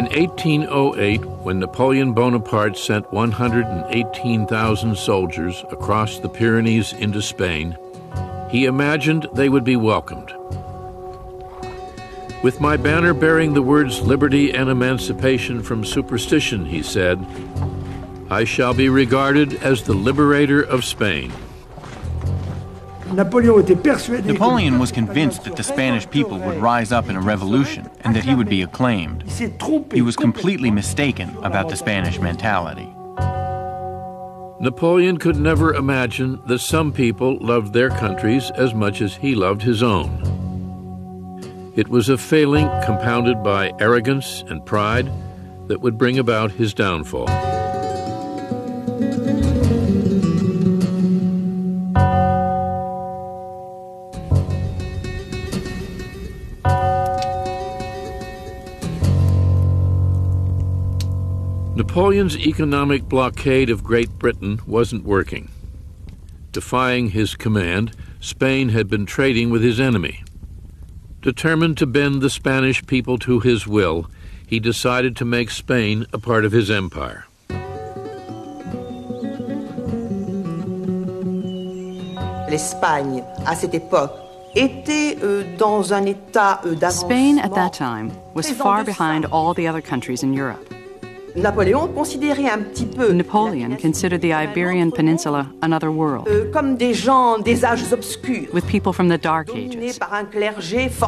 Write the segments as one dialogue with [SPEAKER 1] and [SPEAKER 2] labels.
[SPEAKER 1] In 1808, when Napoleon Bonaparte sent 118,000 soldiers across the Pyrenees into Spain, he imagined they would be welcomed. With my banner bearing the words liberty and emancipation from superstition, he said, I shall be regarded as the liberator of Spain.
[SPEAKER 2] Napoleon was convinced that the Spanish people would rise up in a revolution and that he would be acclaimed. He was completely mistaken about the Spanish mentality.
[SPEAKER 1] Napoleon could never imagine that some people loved their countries as much as he loved his own. It was a failing compounded by arrogance and pride that would bring about his downfall. Napoleon's economic blockade of Great Britain wasn't working. Defying his command, Spain had been trading with his enemy. Determined to bend the Spanish people to his will, he decided to make Spain a part of his empire.
[SPEAKER 3] L'Espagne, à cette époque, était dans un état d'avancement.
[SPEAKER 4] Spain at that time was far behind all the other countries in Europe.
[SPEAKER 3] Napoleon considérait un petit peu
[SPEAKER 4] Napoleon considered the Iberian Peninsula another world,
[SPEAKER 3] comme des gens des âges obscurs,
[SPEAKER 4] with people from the Dark Ages,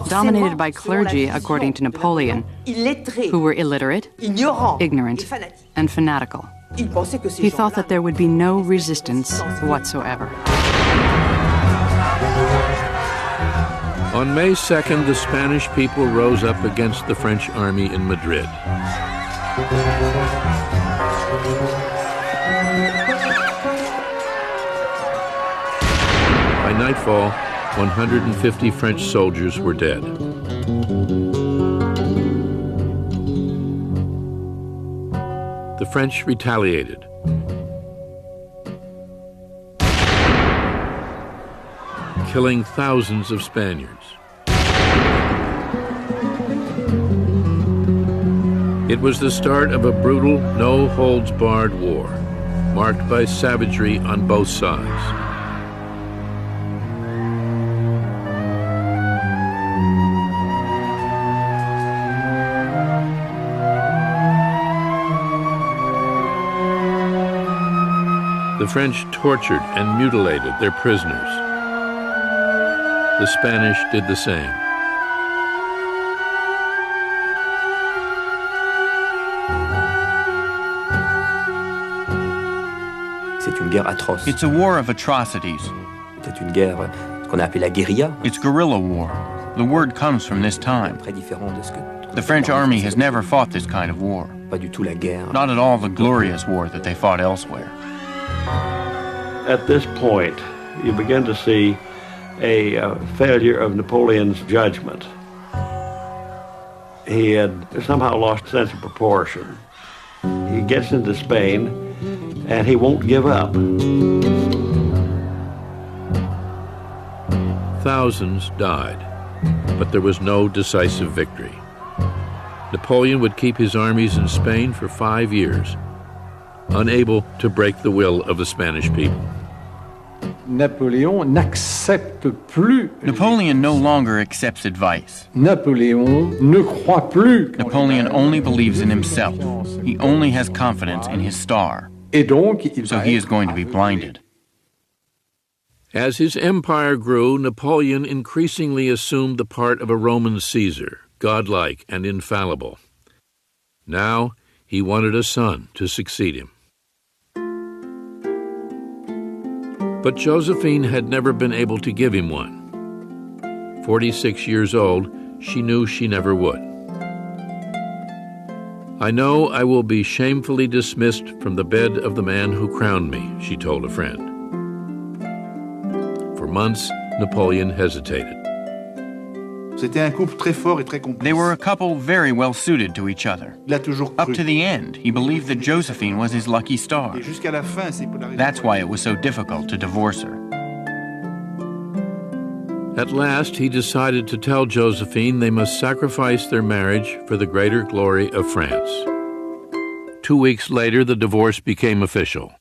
[SPEAKER 4] dominated by clergy, according to Napoleon, who were illiterate, ignorant, and fanatical. He thought that there would be no resistance whatsoever.
[SPEAKER 1] On May 2nd, the Spanish people rose up against the French army in Madrid. By nightfall, 150 French soldiers were dead. The French retaliated. Killing thousands of Spaniards. It was the start of a brutal, no-holds-barred war, marked by savagery on both sides. The French tortured and mutilated their prisoners. The Spanish did the same.
[SPEAKER 2] It's a war of atrocities.
[SPEAKER 5] C'est une guerre, ce qu'on a appelé la guérilla.
[SPEAKER 2] It's guerrilla war. The word comes from this time. The French army has never fought this kind of war. Not at all the glorious war that they fought elsewhere.
[SPEAKER 6] At this point, you begin to see a failure of Napoleon's judgment. He had somehow lost sense of proportion. He gets into Spain, and he won't give up.
[SPEAKER 1] Thousands died, but there was no decisive victory. Napoleon would keep his armies in Spain for 5 years, unable to break the will of the Spanish people.
[SPEAKER 7] Napoleon n'accepte plus.
[SPEAKER 2] Napoleon no longer accepts advice.
[SPEAKER 7] Napoleon ne croit plus.
[SPEAKER 2] Napoleon only believes in himself. He only has confidence in his star.
[SPEAKER 7] Et donc,
[SPEAKER 2] so he is going to be blinded.
[SPEAKER 1] As his empire grew, Napoleon increasingly assumed the part of a Roman Caesar, godlike and infallible. Now he wanted a son to succeed him. But Josephine had never been able to give him one. 46 years old, she knew she never would. I know I will be shamefully dismissed from the bed of the man who crowned me, she told a friend. For months, Napoleon hesitated.
[SPEAKER 2] They were a couple very well suited to each other. Up to the end, he believed that Josephine was his lucky star. That's why it was so difficult to divorce her.
[SPEAKER 1] At last, he decided to tell Josephine they must sacrifice their marriage for the greater glory of France. 2 weeks later, the divorce became official.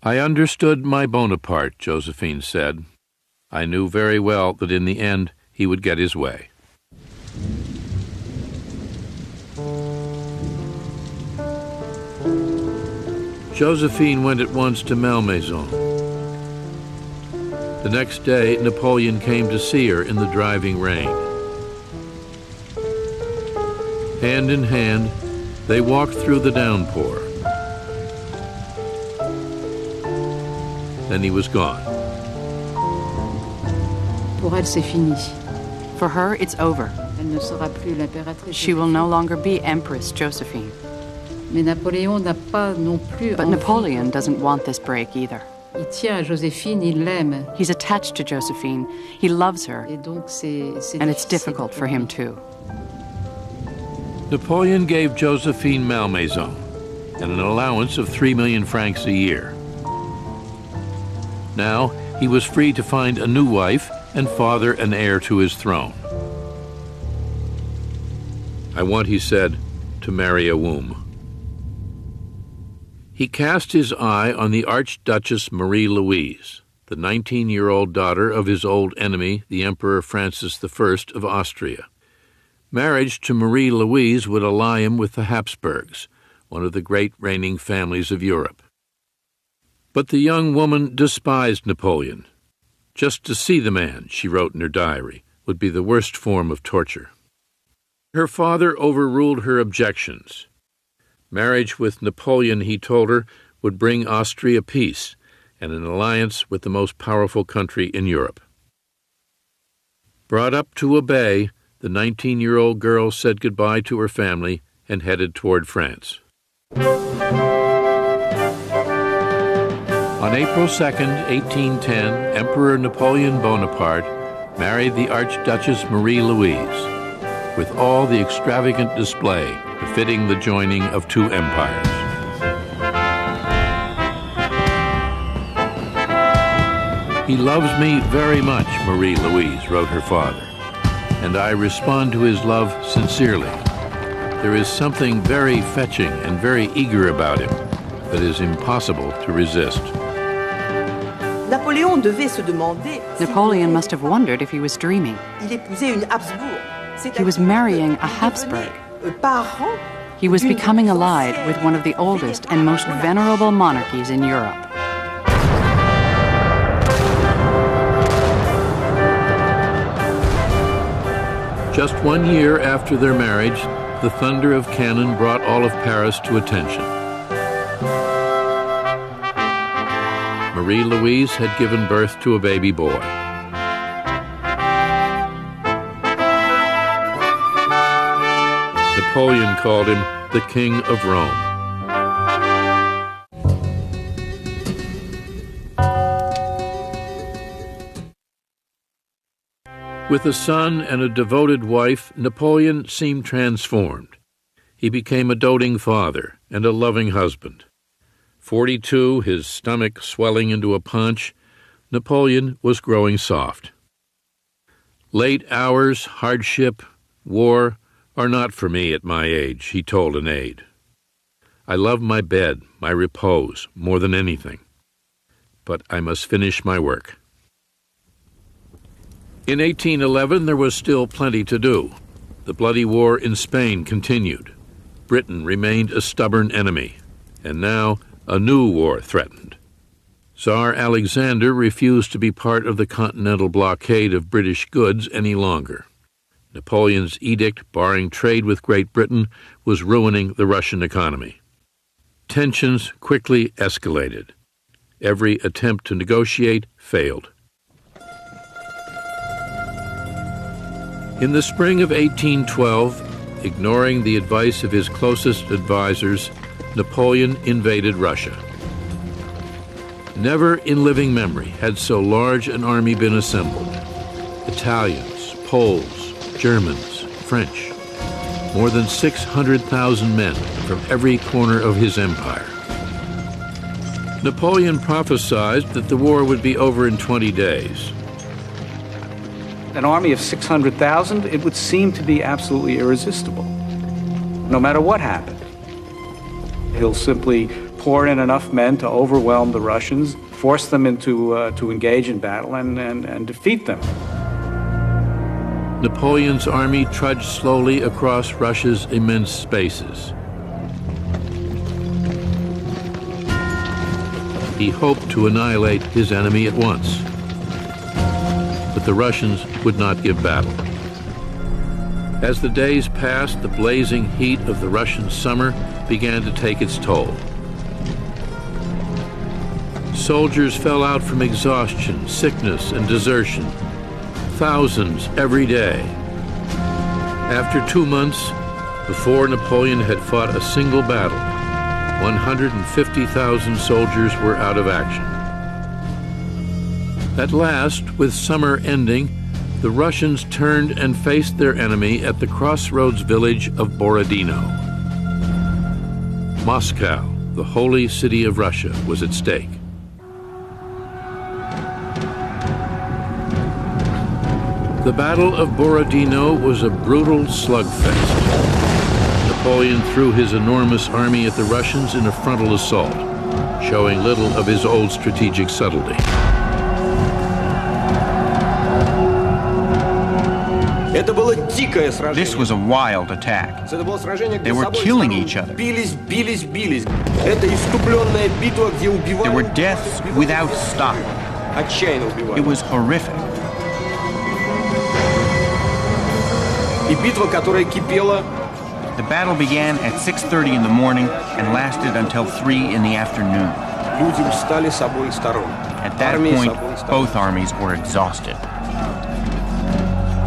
[SPEAKER 1] "I understood my Bonaparte," Josephine said. "I knew very well that in the end he would get his way." Josephine went at once to Malmaison. The next day, Napoleon came to see her in the driving rain. Hand in hand, they walked through the downpour. Then he was gone.
[SPEAKER 4] Pour elle, c'est fini. For her, it's over. Elle ne sera plus l'impératrice. She will no longer be Empress Josephine. Mais Napoléon n'a pas non plus. But Napoleon doesn't want this break either. Il tient à Joséphine, il l'aime. He's attached to Josephine. He loves her. Et donc and it's difficult for him too.
[SPEAKER 1] Napoleon gave Josephine Malmaison and an allowance of 3 million francs a year. Now he was free to find a new wife and father an heir to his throne. "I want," he said, "to marry a womb." He cast his eye on the Archduchess Marie-Louise, the 19-year-old daughter of his old enemy, the Emperor Francis I of Austria. Marriage to Marie-Louise would ally him with the Habsburgs, one of the great reigning families of Europe. But the young woman despised Napoleon. Just to see the man, she wrote in her diary, would be the worst form of torture. Her father overruled her objections. Marriage with Napoleon, he told her, would bring Austria peace and an alliance with the most powerful country in Europe. Brought up to obey, the 19-year-old girl said goodbye to her family and headed toward France. On April 2nd, 1810, Emperor Napoleon Bonaparte married the Archduchess Marie-Louise, with all the extravagant display befitting the joining of two empires. "He loves me very much," Marie-Louise wrote her father, "and I respond to his love sincerely. There is something very fetching and very eager about him that is impossible to resist."
[SPEAKER 4] Napoleon must have wondered if he was dreaming. He was marrying a Habsburg. He was becoming allied with one of the oldest and most venerable monarchies in Europe.
[SPEAKER 1] Just 1 year after their marriage, the thunder of cannon brought all of Paris to attention. Marie-Louise had given birth to a baby boy. Napoleon called him the King of Rome. With a son and a devoted wife, Napoleon seemed transformed. He became a doting father and a loving husband. 42, his stomach swelling into a paunch, Napoleon was growing soft. "Late hours, hardship, war are not for me at my age," he told an aide. "I love my bed, my repose, more than anything. But I must finish my work." In 1811, there was still plenty to do. The bloody war in Spain continued. Britain remained a stubborn enemy, and now a new war threatened. Tsar Alexander refused to be part of the continental blockade of British goods any longer. Napoleon's edict barring trade with Great Britain was ruining the Russian economy. Tensions quickly escalated. Every attempt to negotiate failed. In the spring of 1812, ignoring the advice of his closest advisors, Napoleon invaded Russia. Never in living memory had so large an army been assembled. Italians, Poles, Germans, French, more than 600,000 men from every corner of his empire. Napoleon prophesied that the war would be over in 20 days.
[SPEAKER 8] an army of 600,000, it would seem to be absolutely irresistible, no matter what happened. He'll simply pour in enough men to overwhelm the Russians, force them to engage in battle, and defeat them.
[SPEAKER 1] Napoleon's army trudged slowly across Russia's immense spaces. He hoped to annihilate his enemy at once, but the Russians would not give battle. As the days passed, the blazing heat of the Russian summer began to take its toll. Soldiers fell out from exhaustion, sickness, and desertion, thousands every day. After 2 months, before Napoleon had fought a single battle, 150,000 soldiers were out of action. At last, with summer ending, the Russians turned and faced their enemy at the crossroads village of Borodino. Moscow, the holy city of Russia, was at stake. The Battle of Borodino was a brutal slugfest. Napoleon threw his enormous army at the Russians in a frontal assault, showing little of his old strategic subtlety.
[SPEAKER 2] This was a wild attack. They were killing each other. There were deaths without stop. It was horrific. The battle began at 6:30 in the morning and lasted until 3 in the afternoon. At that point, both armies were exhausted.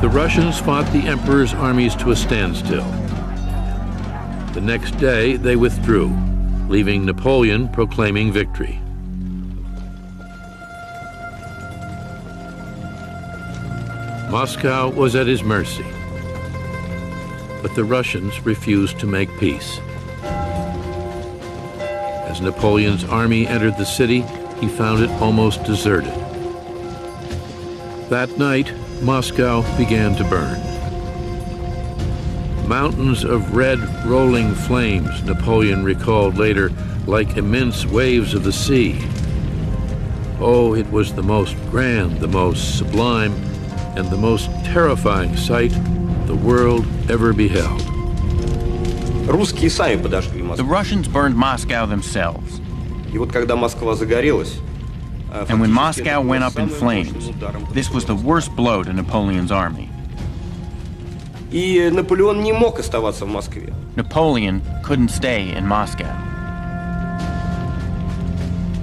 [SPEAKER 1] The Russians fought the emperor's armies to a standstill. The next day, they withdrew, leaving Napoleon proclaiming victory. Moscow was at his mercy, but the Russians refused to make peace. As Napoleon's army entered the city, he found it almost deserted. That night, Moscow began to burn. Mountains of red, rolling flames, Napoleon recalled later, like immense waves of the sea. Oh, it was the most grand, the most sublime, and the most terrifying sight the world ever beheld.
[SPEAKER 2] The Russians burned Moscow themselves. And when Moscow went up in flames, this was the worst blow to Napoleon's army. Napoleon couldn't stay in Moscow.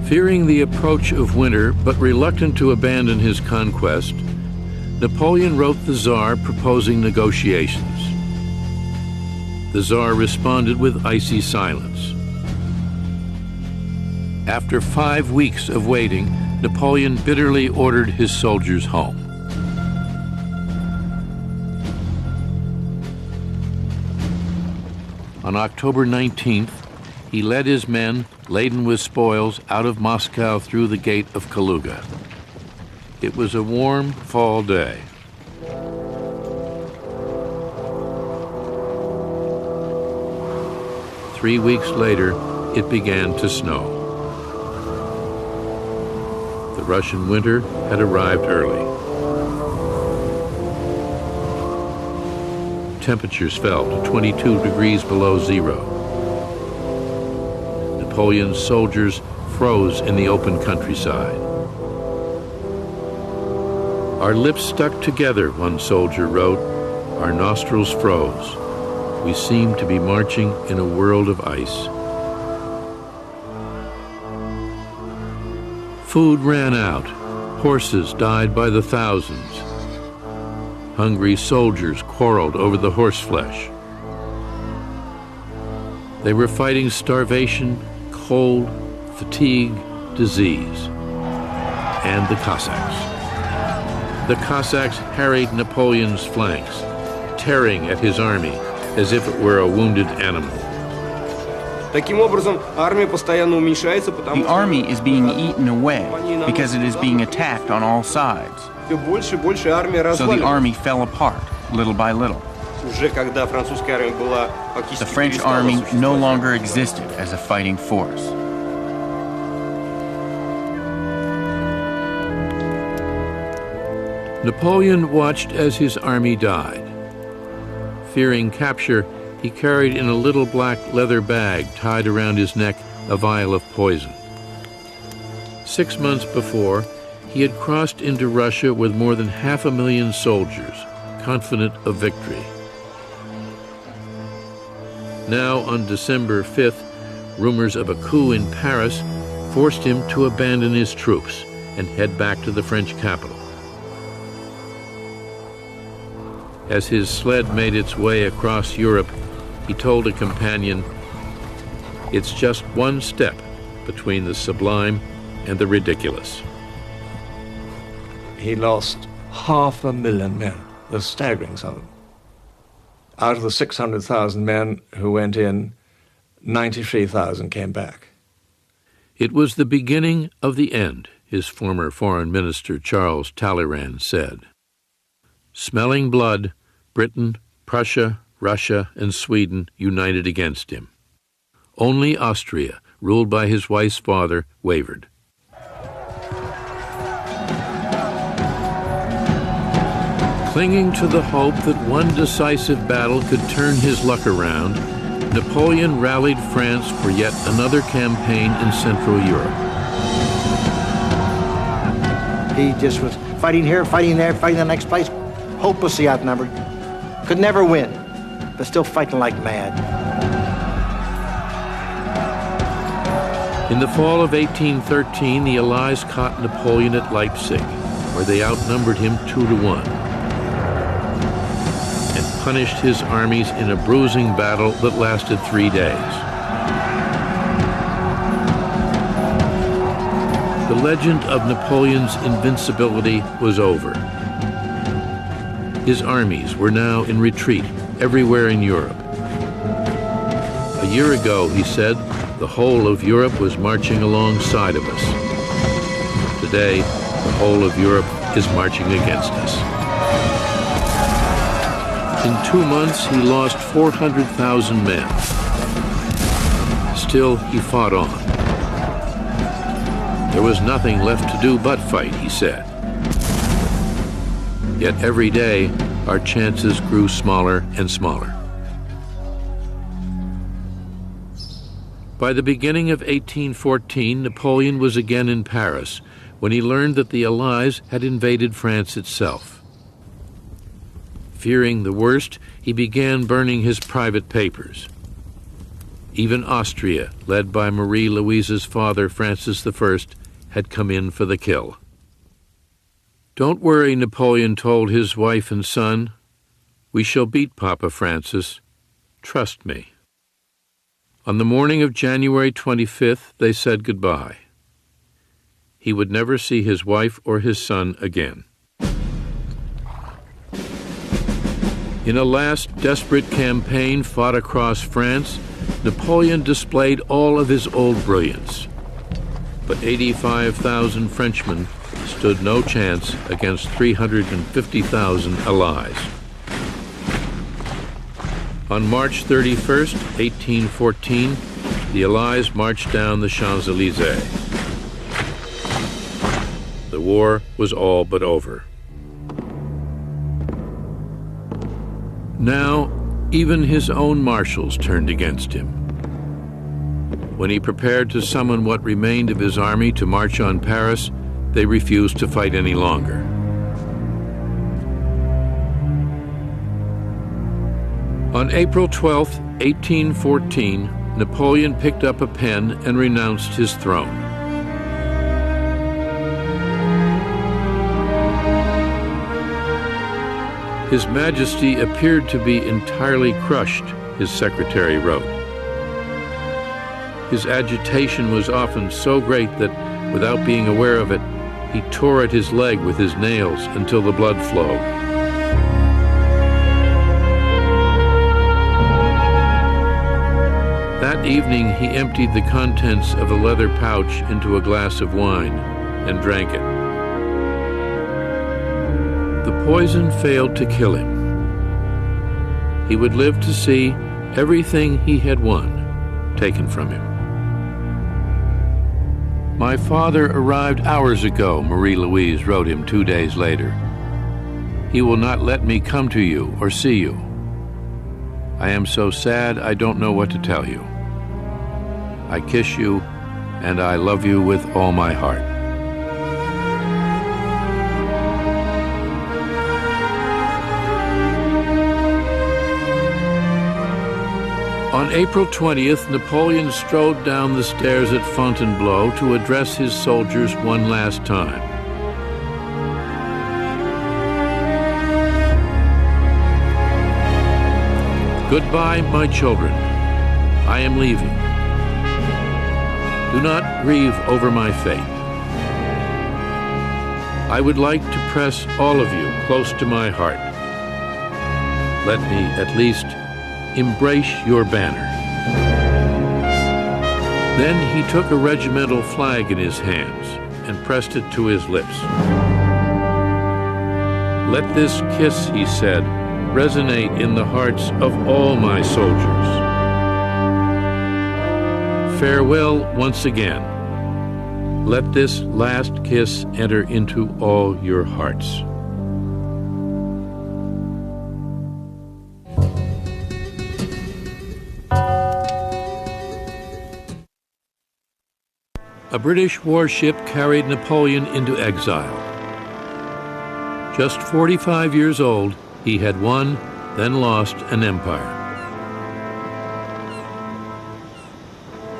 [SPEAKER 1] Fearing the approach of winter, but reluctant to abandon his conquest, Napoleon wrote the Tsar proposing negotiations. The Tsar responded with icy silence. After 5 weeks of waiting, Napoleon bitterly ordered his soldiers home. On October 19th, he led his men, laden with spoils, out of Moscow through the gate of Kaluga. It was a warm fall day. Three weeks later, it began to snow. The Russian winter had arrived early. Temperatures fell to 22 degrees below zero. Napoleon's soldiers froze in the open countryside. Our lips stuck together, one soldier wrote. Our nostrils froze. We seemed to be marching in a world of ice. Food ran out. Horses died by the thousands. Hungry soldiers quarreled over the horseflesh. They were fighting starvation, cold, fatigue, disease, and the Cossacks. The Cossacks harried Napoleon's flanks, tearing at his army as if it were a wounded animal.
[SPEAKER 2] The army is being eaten away because it is being attacked on all sides. So the army fell apart, little by little. The French army no longer existed as a fighting force.
[SPEAKER 1] Napoleon watched as his army died. Fearing capture, he carried in a little black leather bag tied around his neck a vial of poison. 6 months before, he had crossed into Russia with more than 500,000 soldiers, confident of victory. Now, on December 5th, rumors of a coup in Paris forced him to abandon his troops and head back to the French capital. As his sled made its way across Europe, he told a companion, "It's just one step between the sublime and the ridiculous."
[SPEAKER 9] He lost 500,000 men, a staggering sum. Out of the 600,000 men who went in, 93,000 came back.
[SPEAKER 1] It was the beginning of the end, his former foreign minister Charles Talleyrand said. Smelling blood, Britain, Prussia, Russia, and Sweden united against him. Only Austria, ruled by his wife's father, wavered. Clinging to the hope that one decisive battle could turn his luck around, Napoleon rallied France for yet another campaign in Central Europe.
[SPEAKER 10] He just was fighting here, fighting there, fighting the next place, hopelessly outnumbered. Could never win, but still fighting like mad.
[SPEAKER 1] In the fall of 1813, the Allies caught Napoleon at Leipzig, where they outnumbered him 2-1, and punished his armies in a bruising battle that lasted 3 days. The legend of Napoleon's invincibility was over. His armies were now in retreat everywhere in Europe. A year ago, he said, the whole of Europe was marching alongside of us. Today, the whole of Europe is marching against us. In 2 months, he lost 400,000 men. Still, he fought on. There was nothing left to do but fight, he said. Yet every day, our chances grew smaller and smaller. By the beginning of 1814, Napoleon was again in Paris when he learned that the Allies had invaded France itself. Fearing the worst, he began burning his private papers. Even Austria, led by Marie Louise's father, Francis I, had come in for the kill. "Don't worry," Napoleon told his wife and son. "We shall beat Papa Francis. Trust me." On the morning of January 25th, they said goodbye. He would never see his wife or his son again. In a last desperate campaign fought across France, Napoleon displayed all of his old brilliance. But 85,000 Frenchmen stood no chance against 350,000 Allies. On March 31st, 1814, the Allies marched down the Champs-Élysées. The war was all but over. Now, even his own marshals turned against him. When he prepared to summon what remained of his army to march on Paris, they refused to fight any longer. On April 12, 1814, Napoleon picked up a pen and renounced his throne. His Majesty appeared to be entirely crushed, his secretary wrote. His agitation was often so great that, without being aware of it, he tore at his leg with his nails until the blood flowed. That evening, he emptied the contents of a leather pouch into a glass of wine and drank it. The poison failed to kill him. He would live to see everything he had won taken from him. My father arrived hours ago, Marie-Louise wrote him 2 days later. He will not let me come to you or see you. I am so sad I don't know what to tell you. I kiss you, and I love you with all my heart. On April 20th, Napoleon strode down the stairs at Fontainebleau to address his soldiers one last time. Goodbye, my children. I am leaving. Do not grieve over my fate. I would like to press all of you close to my heart. Let me, at least, embrace your banner. Then he took a regimental flag in his hands and pressed it to his lips. Let this kiss, he said, resonate in the hearts of all my soldiers. Farewell once again. Let this last kiss enter into all your hearts. A British warship carried Napoleon into exile. Just 45 years old, he had won, then lost an empire.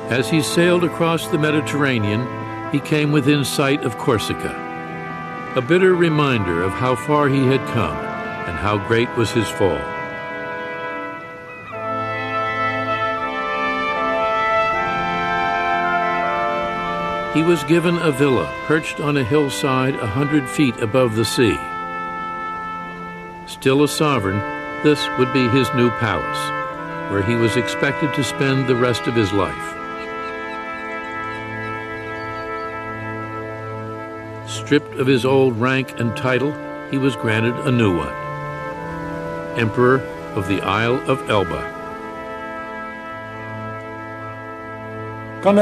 [SPEAKER 1] As he sailed across the Mediterranean, he came within sight of Corsica, a bitter reminder of how far he had come and how great was his fall. He was given a villa perched on a hillside 100 feet above the sea. Still a sovereign, this would be his new palace, where he was expected to spend the rest of his life. Stripped of his old rank and title, he was granted a new one, Emperor of the Isle of Elba.
[SPEAKER 2] When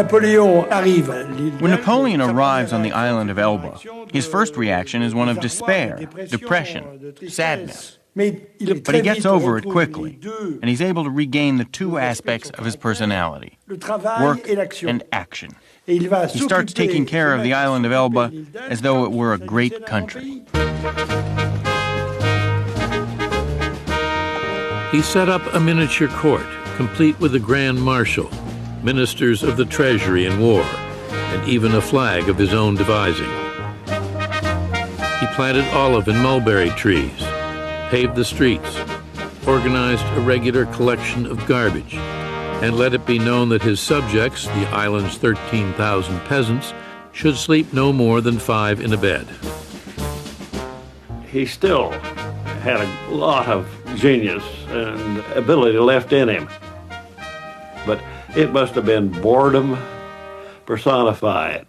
[SPEAKER 2] Napoleon arrives on the island of Elba, his first reaction is one of despair, depression, sadness. But he gets over it quickly, and he's able to regain the two aspects of his personality, work and action. He starts taking care of the island of Elba as though it were a great country.
[SPEAKER 1] He set up a miniature court, complete with a grand marshal, ministers of the treasury and war, and even a flag of his own devising. He planted olive and mulberry trees, paved the streets, organized a regular collection of garbage, and let it be known that his subjects, the island's 13,000 peasants, should sleep no more than 5 in a bed.
[SPEAKER 6] He still had a lot of genius and ability left in him, but it must have been boredom personified.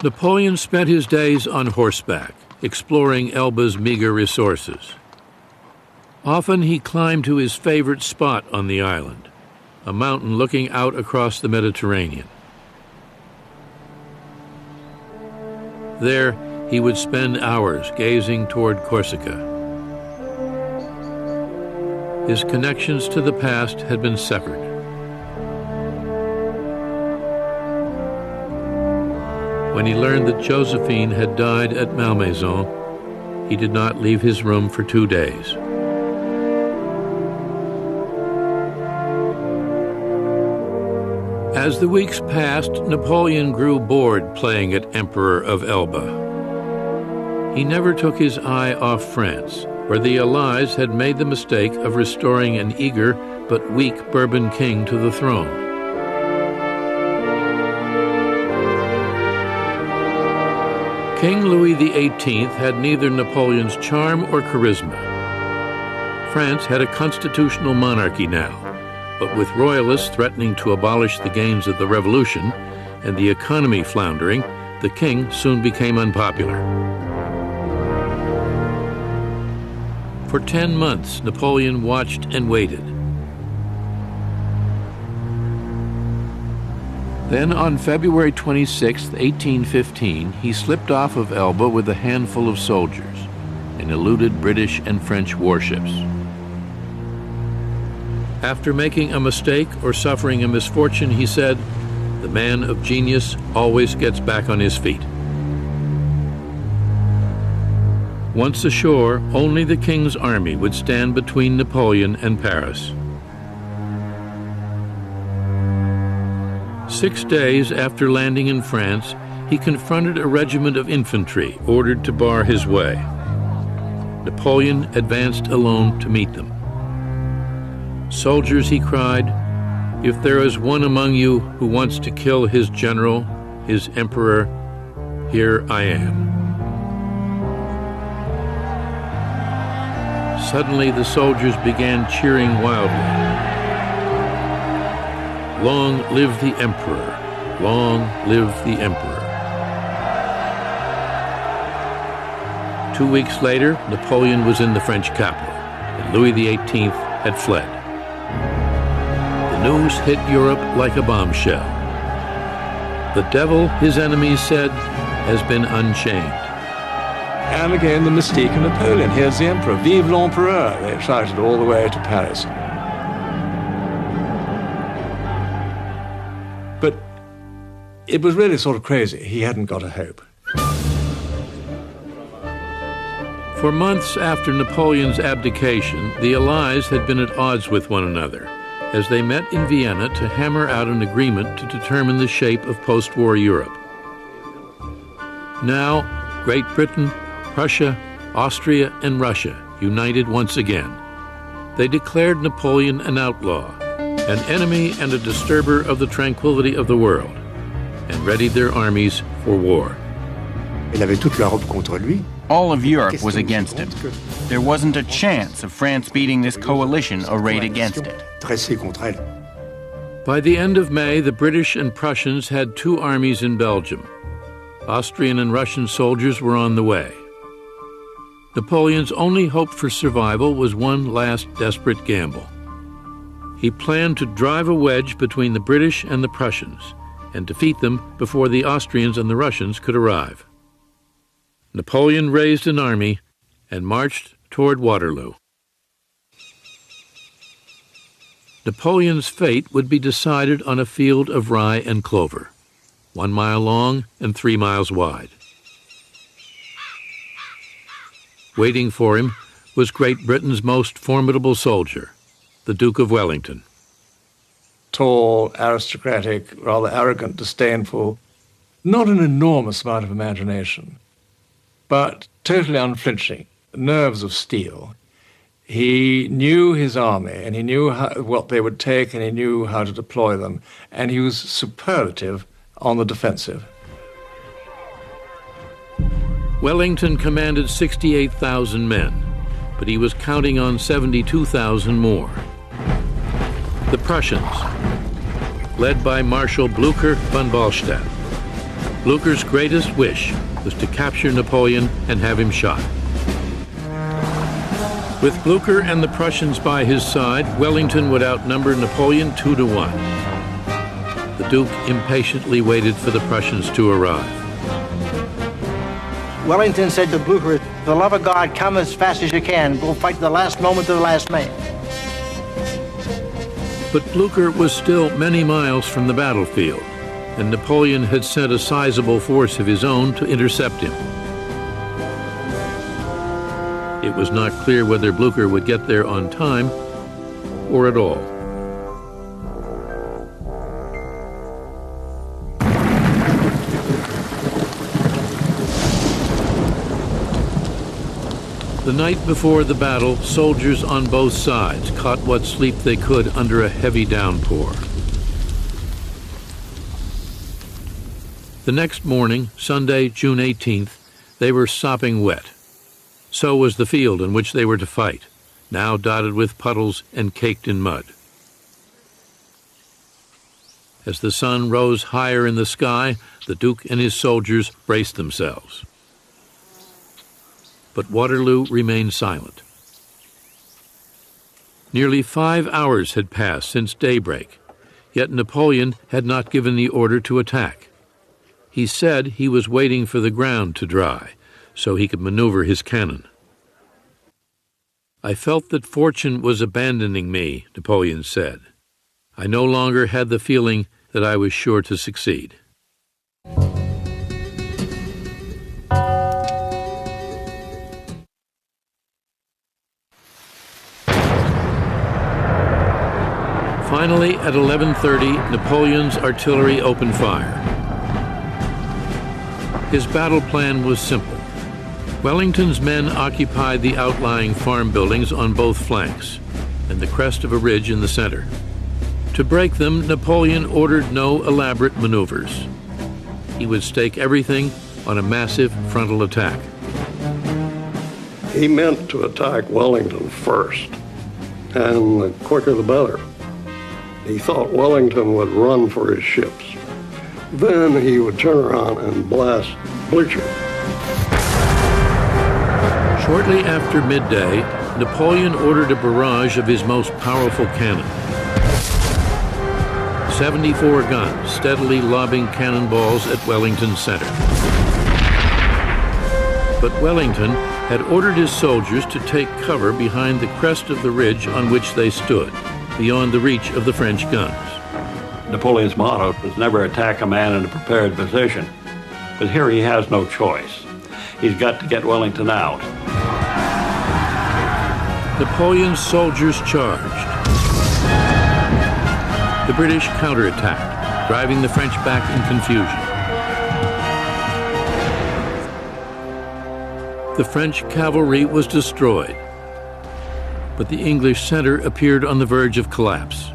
[SPEAKER 1] Napoleon spent his days on horseback, exploring Elba's meager resources. Often he climbed to his favorite spot on the island, a mountain looking out across the Mediterranean. There, he would spend hours gazing toward Corsica. His connections to the past had been severed. When he learned that Josephine had died at Malmaison, he did not leave his room for 2 days. As the weeks passed, Napoleon grew bored playing at Emperor of Elba. He never took his eye off France, where the Allies had made the mistake of restoring an eager but weak Bourbon king to the throne. King Louis XVIII had neither Napoleon's charm or charisma. France had a constitutional monarchy now, but with royalists threatening to abolish the gains of the Revolution and the economy floundering, the king soon became unpopular. For 10 months, Napoleon watched and waited. Then on February 26, 1815, he slipped off of Elba with a handful of soldiers and eluded British and French warships. After making a mistake or suffering a misfortune, he said, "The man of genius always gets back on his feet." Once ashore, only the king's army would stand between Napoleon and Paris. 6 days after landing in France, he confronted a regiment of infantry ordered to bar his way. Napoleon advanced alone to meet them. "Soldiers," he cried, "if there is one among you who wants to kill his general, his emperor, here I am." Suddenly the soldiers began cheering wildly. "Long live the emperor! Long live the emperor!" 2 weeks later, Napoleon was in the French capital, and Louis XVIII had fled. The news hit Europe like a bombshell. The devil, his enemies said, has been unchained.
[SPEAKER 9] And again, the mystique of Napoleon. Here's the emperor. Vive l'empereur, they shouted all the way to Paris. But it was really sort of crazy. He hadn't got a hope.
[SPEAKER 1] For months after Napoleon's abdication, the Allies had been at odds with one another as they met in Vienna to hammer out an agreement to determine the shape of post-war Europe. Now, Great Britain, Prussia, Austria, and Russia united once again. They declared Napoleon an outlaw, an enemy and a disturber of the tranquility of the world, and readied their armies for war.
[SPEAKER 11] Il avait toute l'Europe contre lui.
[SPEAKER 2] All of Europe was against him. There wasn't a chance of France beating this coalition arrayed against it.
[SPEAKER 11] Dressé contre elle.
[SPEAKER 1] By the end of May, the British and Prussians had 2 armies in Belgium. Austrian and Russian soldiers were on the way. Napoleon's only hope for survival was one last desperate gamble. He planned to drive a wedge between the British and the Prussians and defeat them before the Austrians and the Russians could arrive. Napoleon raised an army and marched toward Waterloo. Napoleon's fate would be decided on a field of rye and clover, 1 mile long and 3 miles wide. Waiting for him was Great Britain's most formidable soldier, the Duke of Wellington.
[SPEAKER 9] Tall, aristocratic, rather arrogant, disdainful, not an enormous amount of imagination, but totally unflinching, nerves of steel. He knew his army, and he knew what they would take, and he knew how to deploy them, and he was superlative on the defensive.
[SPEAKER 1] Wellington commanded 68,000 men, but he was counting on 72,000 more. The Prussians, led by Marshal Blücher von Ballstadt. Blücher's greatest wish was to capture Napoleon and have him shot. With Blücher and the Prussians by his side, Wellington would outnumber Napoleon 2-1. The Duke impatiently waited for the Prussians to arrive.
[SPEAKER 10] Wellington said to Blücher, "For the love of God, come as fast as you can. We'll fight to the last moment to the last man."
[SPEAKER 1] But Blücher was still many miles from the battlefield, and Napoleon had sent a sizable force of his own to intercept him. It was not clear whether Blücher would get there on time or at all. The night before the battle, soldiers on both sides caught what sleep they could under a heavy downpour. The next morning, Sunday, June 18th, they were sopping wet. So was the field in which they were to fight, now dotted with puddles and caked in mud. As the sun rose higher in the sky, the Duke and his soldiers braced themselves. But Waterloo remained silent. Nearly 5 hours had passed since daybreak, yet Napoleon had not given the order to attack. He said he was waiting for the ground to dry, so he could maneuver his cannon. "I felt that fortune was abandoning me," Napoleon said. "I no longer had the feeling that I was sure to succeed." Finally, at 11:30, Napoleon's artillery opened fire. His battle plan was simple. Wellington's men occupied the outlying farm buildings on both flanks and the crest of a ridge in the center. To break them, Napoleon ordered no elaborate maneuvers. He would stake everything on a massive frontal attack.
[SPEAKER 6] He meant to attack Wellington first, and the quicker the better. He thought Wellington would run for his ships. Then he would turn around and blast Blucher.
[SPEAKER 1] Shortly after midday, Napoleon ordered a barrage of his most powerful cannon. 74 guns steadily lobbing cannonballs at Wellington's center. But Wellington had ordered his soldiers to take cover behind the crest of the ridge on which they stood, beyond the reach of the French guns.
[SPEAKER 6] Napoleon's motto was never attack a man in a prepared position. But here he has no choice. He's got to get Wellington out.
[SPEAKER 1] Napoleon's soldiers charged. The British counterattacked, driving the French back in confusion. The French cavalry was destroyed, but the English center appeared on the verge of collapse.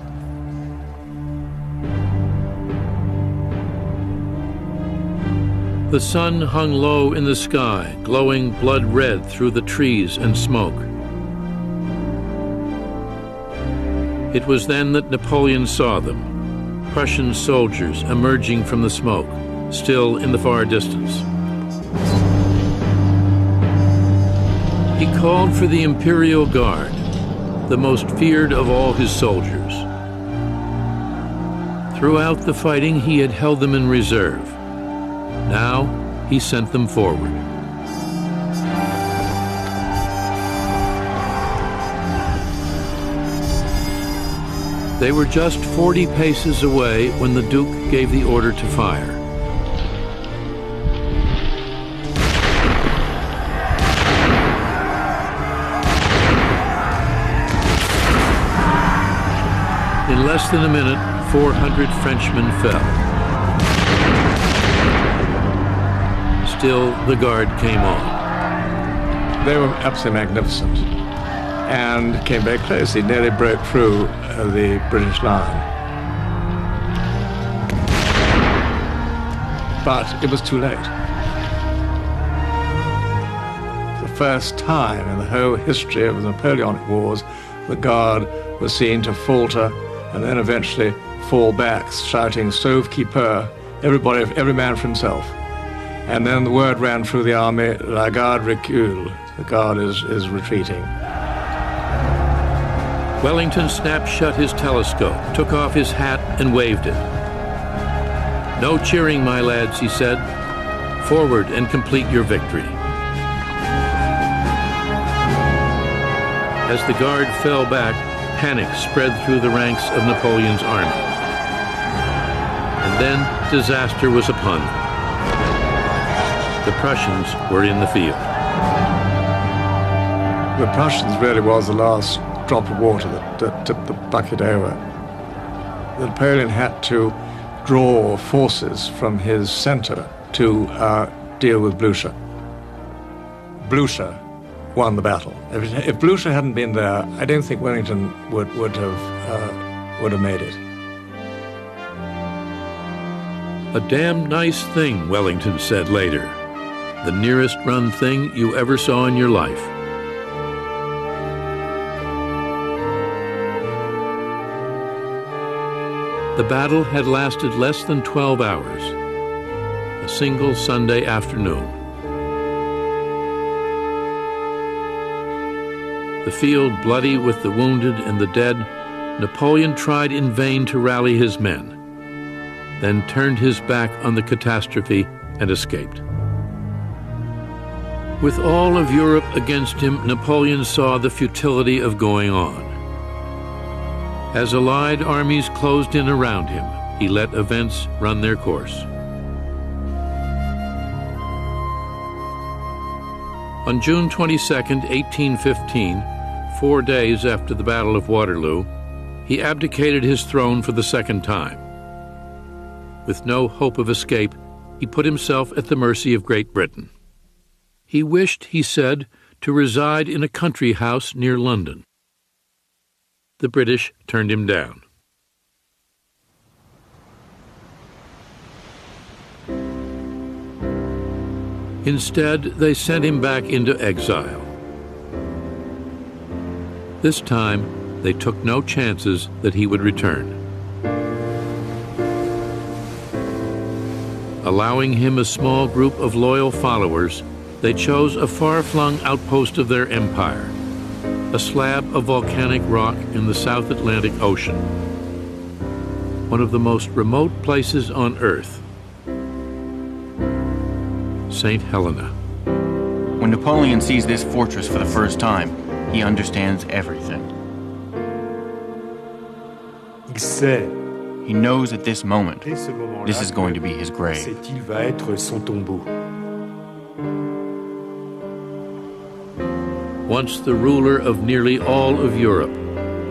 [SPEAKER 1] The sun hung low in the sky, glowing blood red through the trees and smoke. It was then that Napoleon saw them, Prussian soldiers emerging from the smoke, still in the far distance. He called for the Imperial Guard, the most feared of all his soldiers. Throughout the fighting, he had held them in reserve. Now, he sent them forward. They were just 40 paces away when the Duke gave the order to fire. In less than a minute, 400 Frenchmen fell. Still, the Guard came on.
[SPEAKER 9] They were absolutely magnificent and came very close. He nearly broke through the British line. But it was too late. The first time in the whole history of the Napoleonic Wars, the Guard was seen to falter and then eventually fall back, shouting, "Sauve qui peut," every man for himself. And then the word ran through the army, "La Garde recule," the Guard is retreating.
[SPEAKER 1] Wellington snapped shut his telescope, took off his hat, and waved it. "No cheering, my lads," he said. "Forward and complete your victory." As the Guard fell back, panic spread through the ranks of Napoleon's army. And then disaster was upon them. The Prussians were in the field.
[SPEAKER 9] The Prussians really was the last drop of water that tipped the bucket over. Napoleon had to draw forces from his center to deal with Blucher. Blucher won the battle. If Blucher hadn't been there, I don't think Wellington would have made it.
[SPEAKER 1] "A damn nice thing," Wellington said later. the nearest run thing you ever saw in your life. The battle had lasted less than 12 hours, a single Sunday afternoon. The field bloody with the wounded and the dead, Napoleon tried in vain to rally his men, then turned his back on the catastrophe and escaped. With all of Europe against him, Napoleon saw the futility of going on. As allied armies closed in around him, he let events run their course. On June 22, 1815, 4 days after the Battle of Waterloo, he abdicated his throne for the second time. With no hope of escape, he put himself at the mercy of Great Britain. He wished, he said, to reside in a country house near London. The British turned him down. Instead, they sent him back into exile. This time, they took no chances that he would return. Allowing him a small group of loyal followers, they chose a far-flung outpost of their empire, a slab of volcanic rock in the South Atlantic Ocean, one of the most remote places on Earth, St. Helena.
[SPEAKER 2] When Napoleon sees this fortress for the first time, he understands everything. He knows at this moment, this is going to be his grave.
[SPEAKER 1] Once the ruler of nearly all of Europe,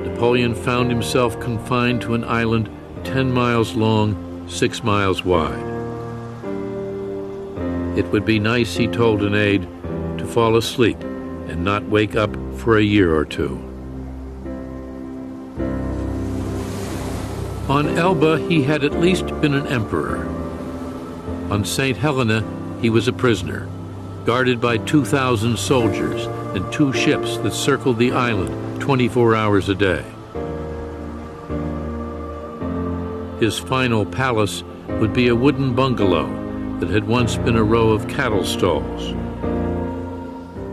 [SPEAKER 1] Napoleon found himself confined to an island 10 miles long, 6 miles wide. It would be nice, he told an aide, to fall asleep and not wake up for a year or two. On Elba, he had at least been an emperor. On St. Helena, he was a prisoner, guarded by 2,000 soldiers and 2 ships that circled the island 24 hours a day. His final palace would be a wooden bungalow that had once been a row of cattle stalls.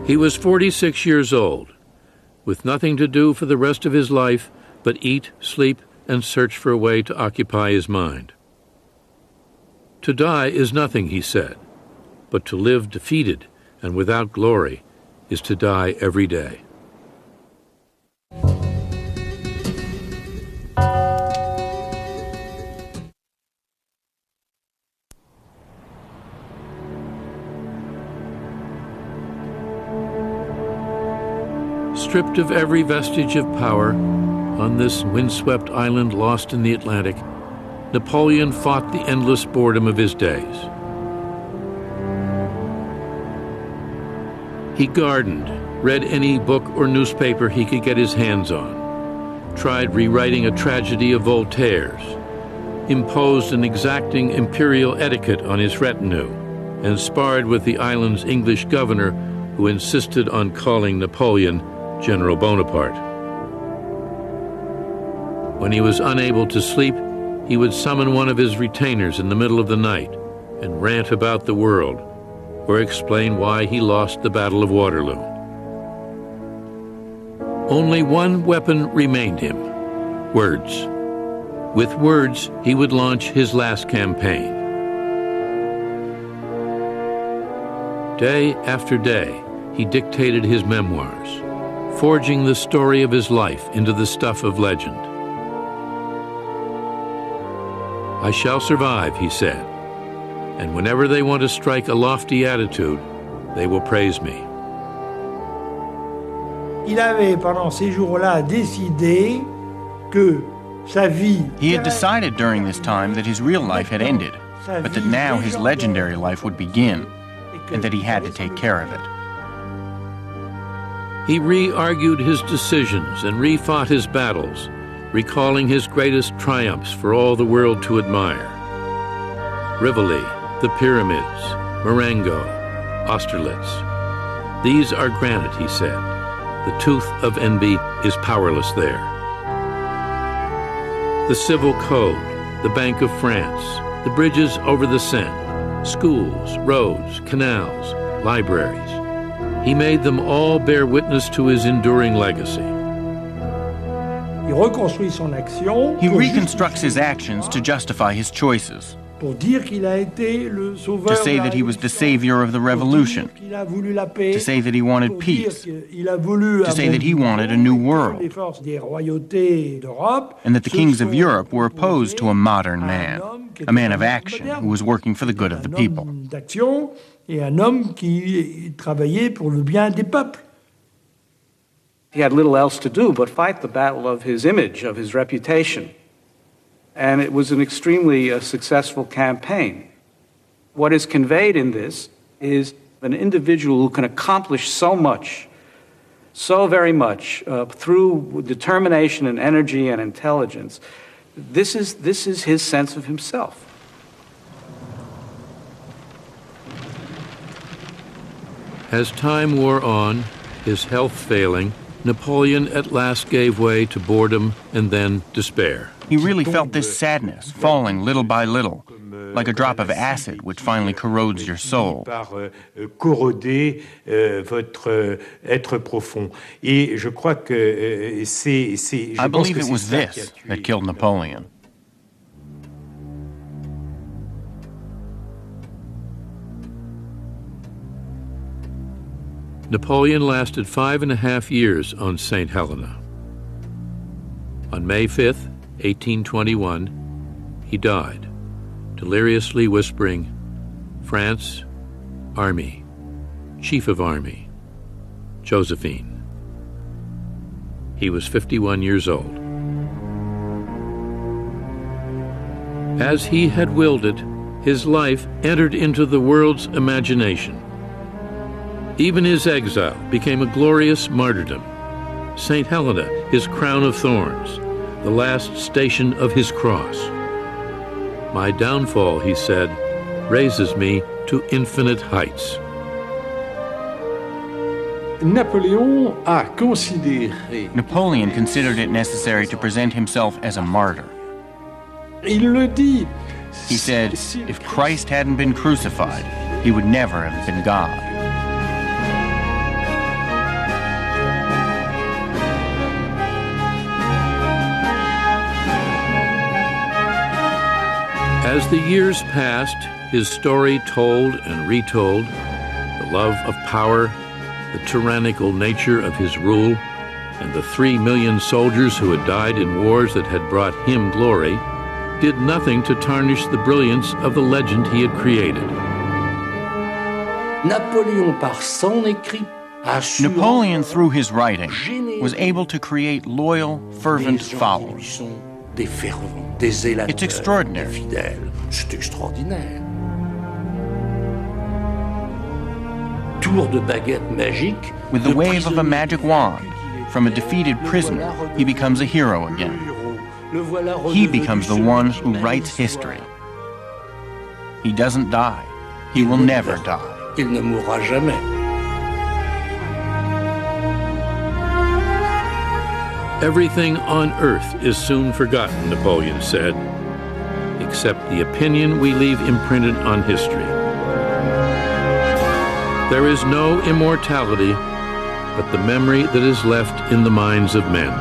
[SPEAKER 1] He was 46 years old, with nothing to do for the rest of his life but eat, sleep, and search for a way to occupy his mind. To die is nothing, he said, but to live defeated and without glory is to die every day. Stripped of every vestige of power, on this windswept island lost in the Atlantic, Napoleon fought the endless boredom of his days. He gardened, read any book or newspaper he could get his hands on, tried rewriting a tragedy of Voltaire's, imposed an exacting imperial etiquette on his retinue, and sparred with the island's English governor, who insisted on calling Napoleon General Bonaparte. When he was unable to sleep, he would summon one of his retainers in the middle of the night and rant about the world, or explain why he lost the Battle of Waterloo. Only one weapon remained him: words. With words, he would launch his last campaign. Day after day, he dictated his memoirs, forging the story of his life into the stuff of legend. "I shall survive," he said, "and whenever they want to strike a lofty attitude, they will praise me."
[SPEAKER 12] Il avait, pendant ces jours-là, décidé que sa vie...
[SPEAKER 2] He had decided during this time that his real life had ended, but that now his legendary life would begin, and that he had to take care of it.
[SPEAKER 1] He re-argued his decisions and refought his battles, recalling his greatest triumphs for all the world to admire: Rivoli, the pyramids, Marengo, Austerlitz. These are granite, he said. The tooth of envy is powerless there. The Civil Code, the Bank of France, the bridges over the Seine, schools, roads, canals, libraries. He made them all bear witness to his enduring legacy.
[SPEAKER 2] He reconstructs his actions to justify his choices, to say that he was the savior of the revolution, to say that he wanted peace, to say that he wanted a new world, and that the kings of Europe were opposed to a modern man, a man of action who was working for the good of the people.
[SPEAKER 8] He had little else to do but fight the battle of his image, of his reputation. And it was an extremely successful campaign. What is conveyed in this is an individual who can accomplish so much, so very much, through determination and energy and intelligence. This is his sense of himself.
[SPEAKER 1] As time wore on, his health failing, Napoleon at last gave way to boredom and then despair.
[SPEAKER 2] He really felt this sadness falling little by little, like a drop of acid which finally corrodes your soul. I believe it was this that killed Napoleon.
[SPEAKER 1] Napoleon lasted 5.5 years on St. Helena. On May 5th, 1821, he died, deliriously whispering, "France, Army, Chief of Army, Josephine." He was 51 years old. As he had willed it, his life entered into the world's imagination. Even his exile became a glorious martyrdom. St. Helena, his crown of thorns, the last station of his cross. "My downfall," he said, "raises me to infinite heights."
[SPEAKER 2] Napoleon considered it necessary to present himself as a martyr. He said, if Christ hadn't been crucified, he would never have been God.
[SPEAKER 1] As the years passed, his story told and retold, the love of power, the tyrannical nature of his rule, and the 3 million soldiers who had died in wars that had brought him glory, did nothing to tarnish the brilliance of the legend he had created.
[SPEAKER 2] Napoleon, through his writing, was able to create loyal, fervent followers. It's extraordinary. With the wave of a magic wand, from a defeated prisoner, he becomes a hero again. He becomes the one who writes history. He doesn't die. He will never die.
[SPEAKER 13] Il ne mourra jamais.
[SPEAKER 1] Everything on earth is soon forgotten, Napoleon said, except the opinion we leave imprinted on history. There is no immortality but the memory that is left in the minds of men.